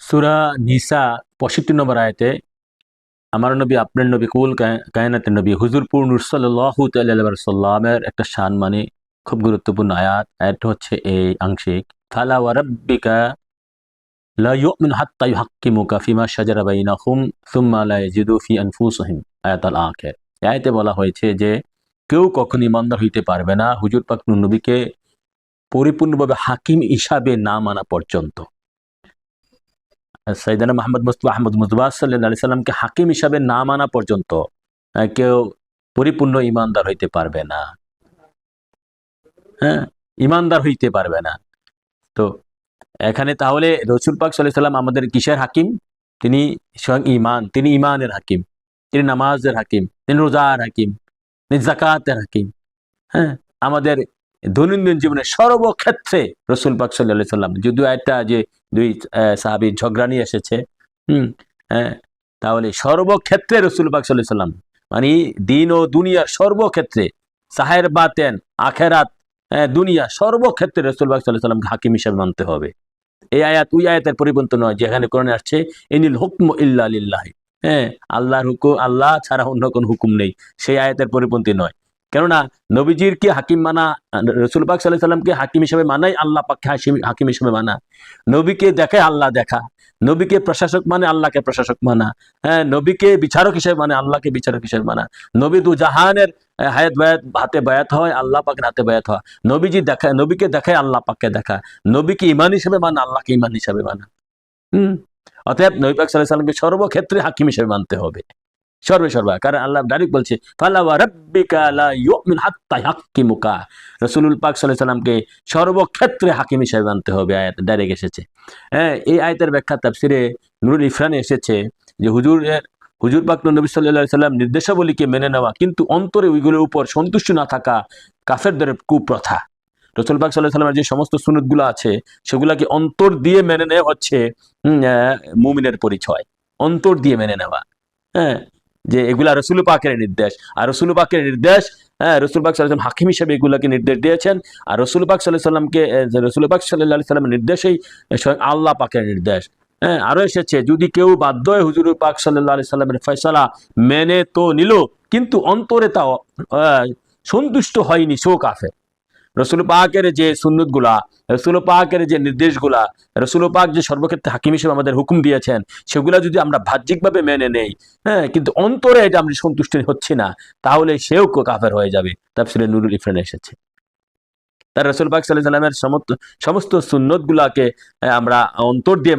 সূরা নিসা 65 নম্বর আয়াতে আমার নবী আপনার নবী কুল কায়নাতের নবী হুজুরপুর নূর সাল্লাল্লাহু তাআলা আলাইহি ওয়াসাল্লামের একটা শান মানে খুব গুরুত্বপূর্ণ আয়াত। আয়াতটা হচ্ছে এই আংশিক, ফালা ওয়া রাব্বিকা লা ইউমিনু হাত্তা ইউহাক্কিমুকা ফিমা শাজারা বাইনাহুম সুম্মা লা ইয়াজিদু ফি আনফুসিহিম আয়াতুল আখির। এই আয়াতে বলা হয়েছে যে কেউ কখনো ঈমানদার হইতে পারবে না হুজুর পাক নূর নবীকে পরিপূর্ণভাবে হাকিম হিসাবে না মানা পর্যন্ত। সাইয়েদনা মুহাম্মদ মুস্তাফা আহমদ মুজতবা সাল্লাল্লাহু আলাইহি সাল্লামকে হাকিম হিসাবে না মানা পর্যন্ত কেউ পরিপূর্ণ ঈমানদার হইতে পারবে না। হ্যাঁ, ঈমানদার হইতে পারবে না। তো এখানে তাহলে রাসূল পাক সাল্লাল্লাহু আলাইহি সাল্লাম আমাদের কিসের হাকিম? তিনি স্বয়ং ঈমান, তিনি ঈমানের হাকিম, তিনি নামাজের হাকিম, তিনি রোজার হাকিম, তিনি যাকাতের হাকিম। হ্যাঁ, আমাদের দৈনন্দিন জীবনে সর্বক্ষেত্রে রাসূল পাক সাল্লাল্লাহু আলাইহি সাল্লাম, যদিও একটা যে দুই সাহাবী ঝগড়া নিয়ে এসেছে, হ্যাঁ, তাহলে সর্বক্ষেত্রে রাসূল পাক সাল্লাল্লাহু আলাইহি সাল্লাম মানে দিন ও দুনিয়ার সর্বক্ষেত্রে, সাহের বাতেন আখেরাত, দুনিয়া সর্বক্ষেত্রে রাসূল পাক সাল্লাল্লাহু আলাইহি সাল্লামকে হাকিম হিসেবে মানতে হবে। এই আয়াত ওই আয়াতের পরিপন্থী নয় যেখানে কোরআনে আসছে ইনিল হুকমু ইল্লা লিল্লাহি। হ্যাঁ, আল্লাহর হুকুম, আল্লাহ ছাড়া অন্য কোনো হুকুম নেই, সেই আয়াতের পরিপন্থী নয়। কেননা নবীজির কি হাকিম মানা, রাসূল পাক সাল্লাল্লাহু আলাইহি সাল্লামকে হাকিম হিসেবে মানাই আল্লাহ পাককে হাকিম হিসেবে মানা। নবীকে দেখে আল্লাহ দেখা, নবীকে প্রশাসক মানে আল্লাহকে প্রশাসক মানা। হ্যাঁ, নবীকে বিচারক হিসেবে মানে আল্লাহকে বিচারক হিসেবে মানা। নবী দু জাহানের হায়াত বায়াত হাতে বায়াত হয়, আল্লাহ পাকের হাতে বায়াত হয়। নবীজি দেখা, নবীকে দেখায় আল্লাহ পাককে দেখা। নবীকে ঈমান হিসেবে মানা, আল্লাহকে ঈমান হিসেবে মানা। অতএব নবী পাক সাল্লাল্লাহু আলাইহি সাল্লামকে সর্বক্ষেত্রে হাকিম হিসেবে মানতে হবে, সর্বা। কারণ আল্লাহ ডাইরেক্ট বলছে ফালা ওয়া রাব্বিকা লা ইউমিনু হাত্তা ইউহাক্কিমুকা, রাসূলুল পাক সাল্লাল্লাহু আলাইহি সাল্লামকে সর্বক্ষেত্রে হাকিম হিসেবে মানতে হবে, আয়াত ডাইরেক্ট এসেছে। হ্যাঁ, এই আয়াতের ব্যাখ্যা তাফসিরে নুরুল ইফরানে এসেছে যে হুজুর পাক নবী সাল্লাল্লাহু আলাইহি সাল্লাম নির্দেশাবলীকে মেনে নেওয়া কিন্তু অন্তরে ওইগুলোর উপর সন্তুষ্ট না থাকা কাফেরদের কুপ্রথা। রাসূল পাক সাল্লাল্লাহু আলাইহি সাল্লামের যে সমস্ত সুন্নতগুলো আছে সেগুলাকে অন্তর দিয়ে মেনে নেওয়া হচ্ছে মুমিনের পরিচয়, অন্তর দিয়ে মেনে নেওয়া। হ্যাঁ, যে এগুলা রসুল পাকের নির্দেশ, আর রসুল পাকের নির্দেশ, হ্যাঁ, রসুল পাক সাল্লাল্লাহু আলাইহি সাল্লাম হাকিম হিসেবে এগুলাকে নির্দেশ দিয়েছেন। আর রসুল পাক সাল্লাল্লাহু আলাইহি সাল্লামকে, রসুল পাক সাল্লাল্লাহু আলাইহি সাল্লামের নির্দেশেই স্বয়ং আল্লাহ পাকের নির্দেশ। হ্যাঁ, আরো এসেছে যদি কেউ বাধ্য হয়ে হুজুর পাক সাল্লাল্লাহু আলাইহি সাল্লামের ফয়সালা মেনে তো নিল কিন্তু অন্তরে তা সন্তুষ্ট হয়নি, সে কাফের। রসুল পাকের যে সুন্নতগুলা, রসুল পাকের যে নির্দেশগুলা, রসুল পাক যে সর্বক্ষেত্রে হাকিম হিসেবে আমাদের হুকুম দিয়েছেন সেগুলা যদি আমরা বাহ্যিকভাবে মেনে নেই, হ্যাঁ, কিন্তু অন্তরে এটা আমরা সন্তুষ্ট হচ্ছি না, তাহলে সেও কাফের হয়ে যাবে। তাফসিরে নুরুল ইফরানে এসেছে। তার রসুল পাক সাল্লাল্লাহু আলাইহি সাল্লামের সমস্ত সুন্নতগুলাকে আমরা অন্তর দিয়ে